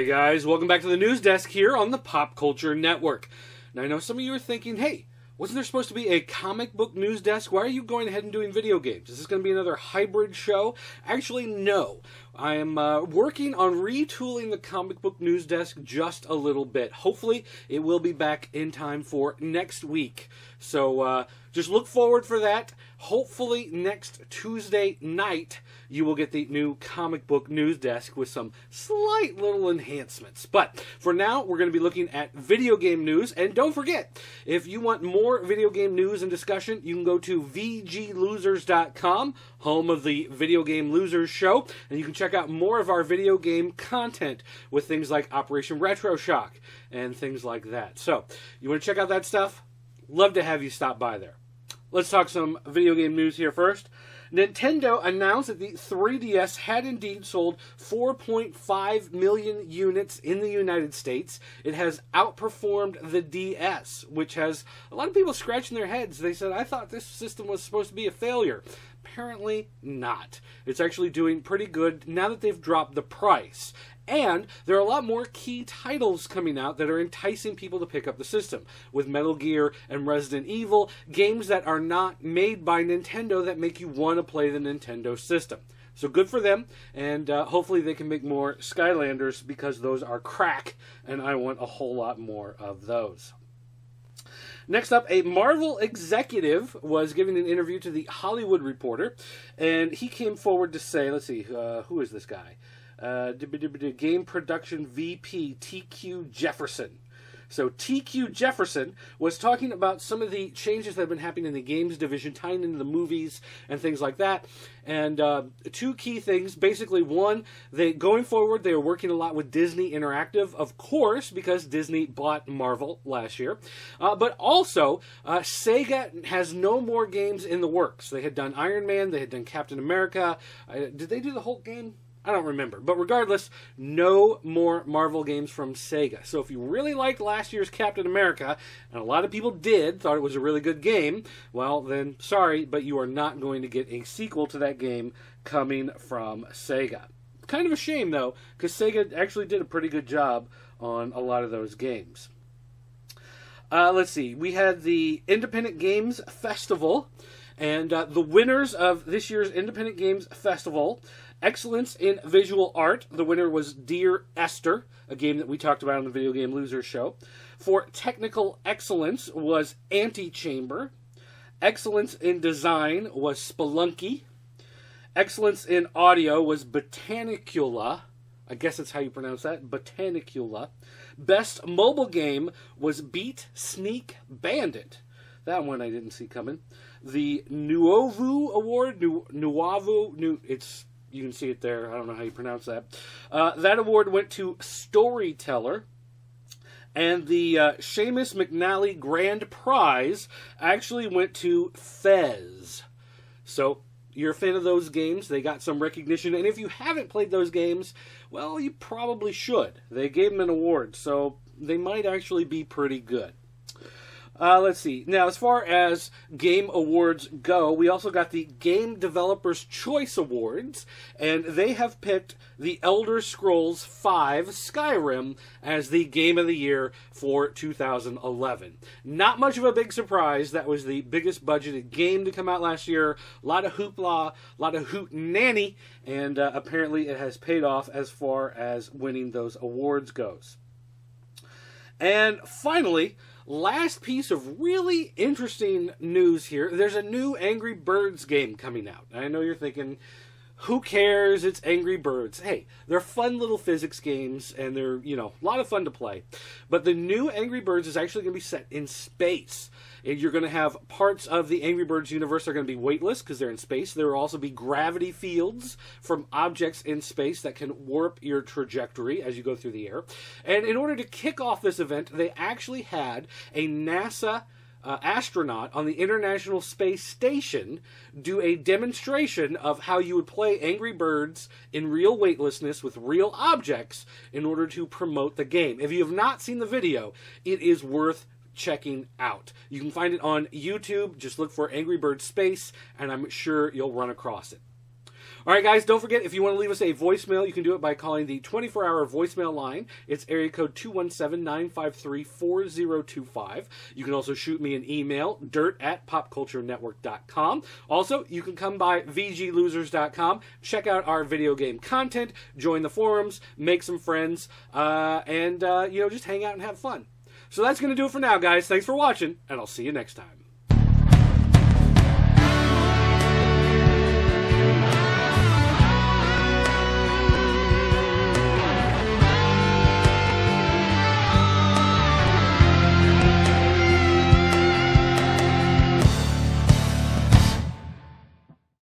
Hey guys, welcome back to the news desk here on the Pop Culture Network. Now I know some of you are thinking, hey, wasn't there supposed to be a comic book news desk? Why are you going ahead and doing video games? Is this going to be another hybrid show? Actually, no. I am working on retooling the comic book news desk just a little bit. Hopefully, it will be back in time for next week. So just look forward for that. Hopefully, next Tuesday night, you will get the new comic book news desk with some slight little enhancements. But for now, we're going to be looking at video game news. And don't forget, if you want more video game news and discussion, you can go to vglosers.com, home of the Video Game Losers Show, and you can check out more of our video game content with things like Operation Retro Shock and things like that. So, you want to check out that stuff? Love to have you stop by there. Let's talk some video game news here first. Nintendo announced that the 3DS had indeed sold 4.5 million units in the United States. It has outperformed the DS, which has a lot of people scratching their heads. They said, I thought this system was supposed to be a failure. Apparently not. It's actually doing pretty good now that they've dropped the price. And there are a lot more key titles coming out that are enticing people to pick up the system. With Metal Gear and Resident Evil, games that are not made by Nintendo that make you want to play the Nintendo system. So good for them, and hopefully they can make more Skylanders because those are crack, and I want a whole lot more of those. Next up, a Marvel executive was giving an interview to the Hollywood Reporter, and he came forward to say, let's see, who is this guy? Game Production VP TQ Jefferson. So TQ Jefferson was talking about some of the changes that have been happening in the games division, tying into the movies and things like that. And two key things. Basically, one, going forward, they are working a lot with Disney Interactive, of course, because Disney bought Marvel last year. But also, Sega has no more games in the works. They had done Iron Man, they had done Captain America. Did they do the Hulk game? I don't remember. But regardless, no more Marvel games from Sega. So if you really liked last year's Captain America, and a lot of people did, thought it was a really good game, well, then sorry, but you are not going to get a sequel to that game coming from Sega. Kind of a shame, though, because Sega actually did a pretty good job on a lot of those games. Let's see. We had the Independent Games Festival, and the winners of this year's Independent Games Festival, Excellence in Visual Art, the winner was Dear Esther, a game that we talked about on the Video Game Losers Show. For Technical Excellence was Antichamber. Excellence in Design was Spelunky. Excellence in Audio was Botanicula. I guess that's how you pronounce that, Botanicula. Best Mobile Game was Beat Sneak Bandit. That one I didn't see coming. The Nuovu Award, you can see it there. I don't know how you pronounce that. That award went to Storyteller. And the Seamus McNally Grand Prize actually went to Fez. So, you're a fan of those games. They got some recognition. And if you haven't played those games, well, you probably should. They gave them an award, so they might actually be pretty good. Let's see. Now, as far as game awards go, we also got the Game Developers' Choice Awards, and they have picked The Elder Scrolls V Skyrim as the Game of the Year for 2011. Not much of a big surprise. That was the biggest budgeted game to come out last year. A lot of hoopla, a lot of hootenanny, and apparently it has paid off as far as winning those awards goes. And finally, last piece of really interesting news here. There's a new Angry Birds game coming out. I know you're thinking, who cares? It's Angry Birds. Hey, they're fun little physics games, and they're, a lot of fun to play. But the new Angry Birds is actually going to be set in space. And you're going to have parts of the Angry Birds universe that are going to be weightless because they're in space. There will also be gravity fields from objects in space that can warp your trajectory as you go through the air. And in order to kick off this event, they actually had a NASA astronaut on the International Space Station do a demonstration of how you would play Angry Birds in real weightlessness with real objects in order to promote the game. If you have not seen the video, it is worth checking out. You can find it on YouTube. Just look for Angry Birds Space, and I'm sure you'll run across it. All right, guys, don't forget, if you want to leave us a voicemail, you can do it by calling the 24-hour voicemail line. It's area code 217-953-4025. You can also shoot me an email, dirt@popculturenetwork.com. Also, you can come by vglosers.com, check out our video game content, join the forums, make some friends, and just hang out and have fun. So that's going to do it for now, guys. Thanks for watching, and I'll see you next time.